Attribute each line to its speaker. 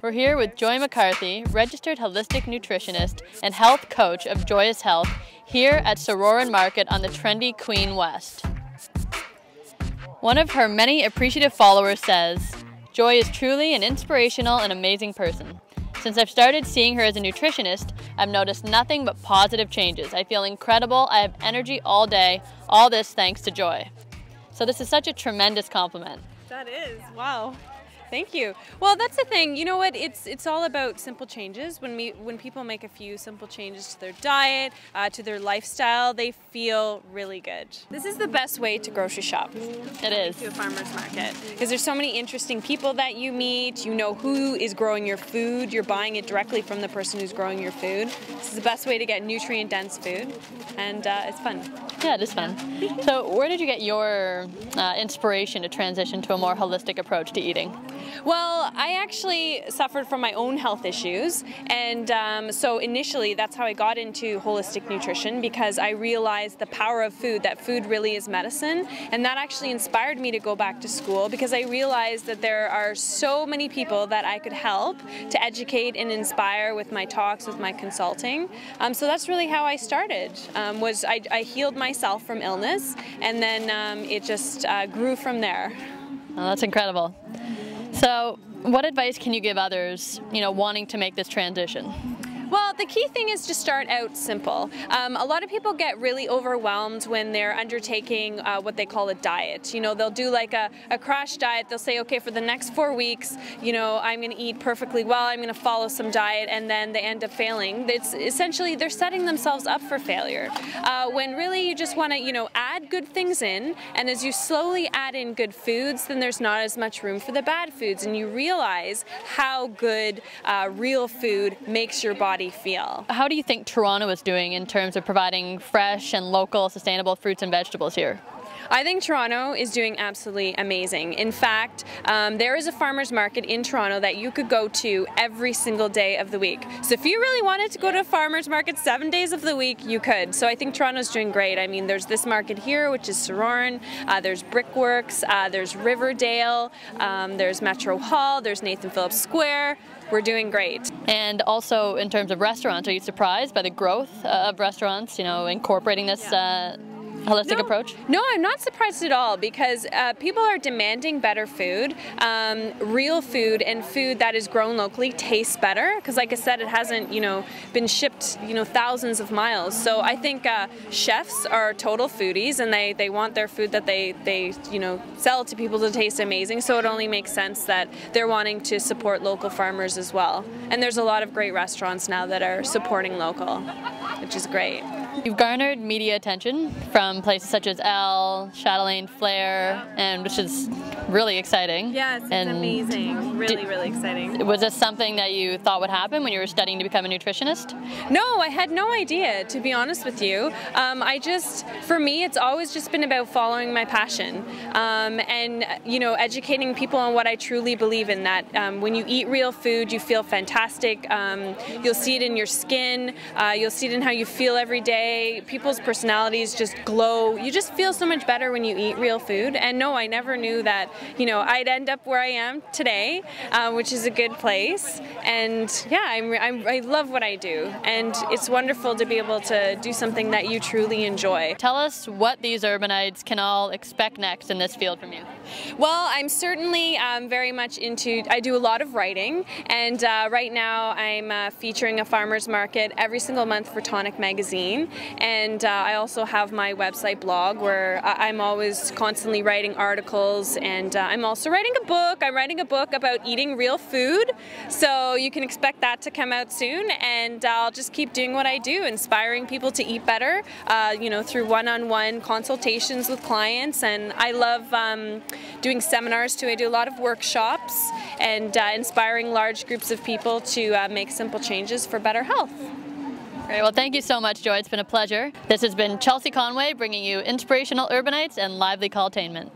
Speaker 1: We're here with Joy McCarthy, registered holistic nutritionist and health coach of Joyous Health, here at Sorauren Market on the trendy Queen West. One of her many appreciative followers says, "Joy is truly an inspirational and amazing person. Since I've started seeing her as a nutritionist, I've noticed nothing but positive changes. I feel incredible, I have energy all day, all this thanks to Joy." So this is such a tremendous compliment.
Speaker 2: That is, wow. Thank you. Well, that's the thing. You know what? It's all about simple changes. When people make a few simple changes to their diet, to their lifestyle, they feel really good. This is the best way to grocery shop.
Speaker 1: It is.
Speaker 2: To a farmer's market, because there's so many interesting people that you meet. You know who is growing your food. You're buying it directly from the person who's growing your food. This is the best way to get nutrient-dense food, and it's fun.
Speaker 1: Yeah, it is fun. So where did you get your inspiration to transition to a more holistic approach to eating?
Speaker 2: Well, I actually suffered from my own health issues, and so initially that's how I got into holistic nutrition, because I realized the power of food, that food really is medicine, and that actually inspired me to go back to school, because I realized that there are so many people that I could help to educate and inspire with my talks, with my consulting. So that's really how I started, was I healed myself from illness, and then it just grew from there.
Speaker 1: Oh, that's incredible. So what advice can you give others, wanting to make this transition?
Speaker 2: Well, the key thing is to start out simple. A lot of people get really overwhelmed when they're undertaking what they call a diet. They'll do like a crash diet. They'll say, okay, for the next 4 weeks, I'm going to eat perfectly well, I'm going to follow some diet, and then they end up failing. It's essentially, they're setting themselves up for failure. When really you just want to, add good things in, and as you slowly add in good foods, then there's not as much room for the bad foods, and you realize how good real food makes your body feel.
Speaker 1: How do you think Toronto is doing in terms of providing fresh and local sustainable fruits and vegetables here?
Speaker 2: I think Toronto is doing absolutely amazing. In fact, there is a farmer's market in Toronto that you could go to every single day of the week. So if you really wanted to go to a farmer's market 7 days of the week, you could. So I think Toronto's doing great. I mean, there's this market here, which is Sorauren, there's Brickworks, there's Riverdale, there's Metro Hall, there's Nathan Phillips Square. We're doing great.
Speaker 1: And also in terms of restaurants, are you surprised by the growth of restaurants, incorporating this holistic approach?
Speaker 2: No, I'm not surprised at all, because people are demanding better food. Real food and food that is grown locally tastes better, because like I said, it hasn't been shipped thousands of miles. So I think chefs are total foodies, and they want their food that they sell to people to taste amazing. So it only makes sense that they're wanting to support local farmers as well. And there's a lot of great restaurants now that are supporting local, which is great.
Speaker 1: You've garnered media attention from places such as Elle, Chatelaine, Flair, and which is really exciting.
Speaker 2: Yes, it's amazing. Really exciting.
Speaker 1: Was this something that you thought would happen when you were studying to become a nutritionist?
Speaker 2: No, I had no idea, to be honest with you. For me, it's always just been about following my passion, and educating people on what I truly believe in, that when you eat real food, you feel fantastic. You'll see it in your skin, you'll see it in how you feel every day. People's personalities just glow. You just feel so much better when you eat real food. And no, I never knew that, I'd end up where I am today, which is a good place. And yeah, I love what I do. And it's wonderful to be able to do something that you truly enjoy.
Speaker 1: Tell us what these urbanites can all expect next in this field from you.
Speaker 2: Well, I'm certainly very much I do a lot of writing, and right now I'm featuring a farmer's market every single month for Tonic Magazine. And I also have my website blog where I'm always constantly writing articles, and I'm also writing a book. I'm writing a book about eating real food, so you can expect that to come out soon, and I'll just keep doing what I do, inspiring people to eat better, through one-on-one consultations with clients. And I love doing seminars too. I do a lot of workshops and inspiring large groups of people to make simple changes for better health.
Speaker 1: Great. Well, thank you so much, Joy. It's been a pleasure. This has been Chelsea Conway bringing you inspirational urbanites and lively calltainment.